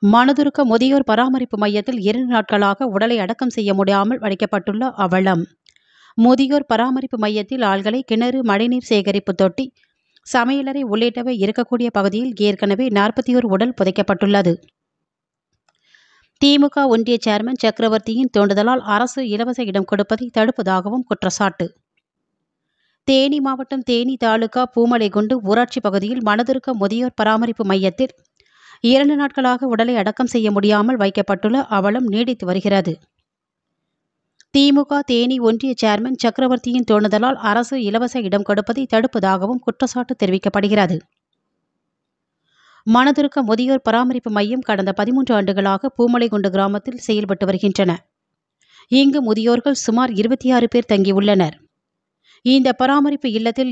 மனதுருக்க முதியோர் பராமரிப்பு மையத்தில் 2 நாட்களாக உடலை அடக்கம் செய்ய முடியாமல் வைக்கப்பட்டுள்ள அவலம். முதியோர் பராமரிப்பு மையத்தில் ஆள்களை கிணறு, மழைநீர் சேகரிப்பு தொட்டி, சமையலறை உள்ளிட்டவை இருக்கக்கூடிய பகுதியில் ஏற்கனவே 41 உடல் புதைக்கப்பட்டுள்ளது. திமுக ஒன்றிய சேர்மன் சக்கரவர்த்தியின் தூண்டுதலால் அரசு இலவச இடம் கொடுப்பதை தடுப்பதாகவும் குற்றச்சாட்டு. தேனி மாவட்டம் தேனி தாலுகா பூமலைகுண்டு ஊராட்சி பகுதியில் மனதுருக்க முதியோர் பராமரிப்பு மையத்தில் 2 நாட்களாக உடலை அடக்கம் செய்ய முடியாமல் வைக்கப்பட்டுள்ள அவலம் நீடித்து வருகிறது. திமுக தேனி ஒன்றிய சேர்மன் சக்கரவர்த்தியின் தூண்டுதலால் அரசு இலவச இடம் கொடுப்பதை தடுப்பதாகவும் குற்றச்சாட்டு தெரிவிக்கப்படுகிறது. மனதுருக்க முதியோர் பராமரிப்பு மையம் கடந்த 13 ஆண்டுகளாக பூமலைகுண்டு கிராமத்தில் செயல்பட்டு வருகின்றன. இங்கு முதியோர்கள் சுமார் 26 பேர் தங்கியுள்ளனர். இந்த பராமரிப்பு இல்லத்தில்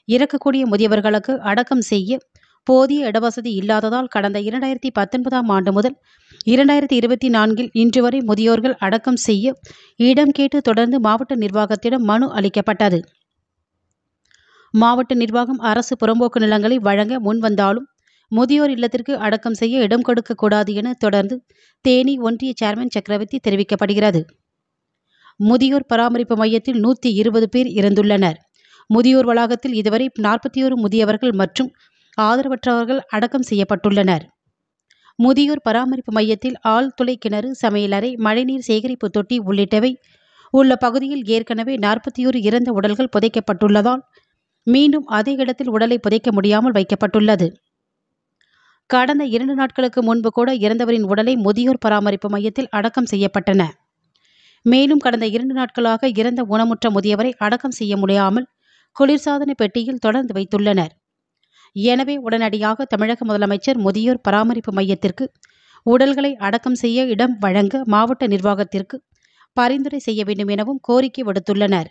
இறக்கக்கூடிய முதியவர்களுக்கு அடக்கம் செய்ய போதிய இடவசதி இல்லாததால் கடந்த 2019ஆம் ஆண்டு முதல் 2024 இன்று வரை முதியோர்கள் அடக்கம் செய்ய இடம் கேட்டு தொடர்ந்து மாவட்ட நிர்வாகத்திடம் மனு அளிக்கப்பட்டது. மாவட்ட நிர்வாகம் அரசு புறம்போக்கு நிலங்களை வழங்க முன்வந்தாலும் முதியோர் இல்லத்திற்கு அடக்கம் செய்ய இடம் கொடுக்கக்கூடாது என தொடர்ந்து தேனி ஒன்றிய சேர்மன் சக்கரவர்த்தி தெரிவிக்கப்படுகிறது. முதியோர் பராமரிப்பு மையத்தில் 120 பேர் இறந்துள்ளனர். முதியோர் வளாகத்தில் இதுவரை 41 முதியவர்கள் மற்றும் ஆதரவற்றவர்கள் அடக்கம் செய்யப்பட்டுள்ளனர். முதியோர் பராமரிப்பு மையத்தில் ஆழ்துளை கிணறு, சமையலறை, மழைநீர் சேகரிப்பு தொட்டி உள்ளிட்டவை உள்ள பகுதியில் ஏற்கனவே 41 இறந்த உடல்கள் புதைக்கப்பட்டுள்ளதால் மீண்டும் அதே இடத்தில் உடலை புதைக்க முடியாமல் வைக்கப்பட்டுள்ளது. கடந்த 2 நாட்களுக்கு முன்பு கூட இறந்தவரின் உடலை முதியோர் பராமரிப்பு மையத்தில் அடக்கம் செய்யப்பட்டன. மேலும் கடந்த 2 நாட்களாக இறந்த ஊனமுற்ற முதியவரை அடக்கம் செய்ய முடியாமல் குளிர்சாதன பெட்டியில் தொடர்ந்து வைத்துள்ளனர். எனவே உடனடியாக தமிழக முதலமைச்சர் முதியோர் பராமரிப்பு மையத்திற்கு உடல்களை அடக்கம் செய்ய இடம் வழங்க மாவட்ட நிர்வாகத்திற்கு பரிந்துரை செய்ய வேண்டும் எனவும் கோரிக்கை விடுத்துள்ளனர்.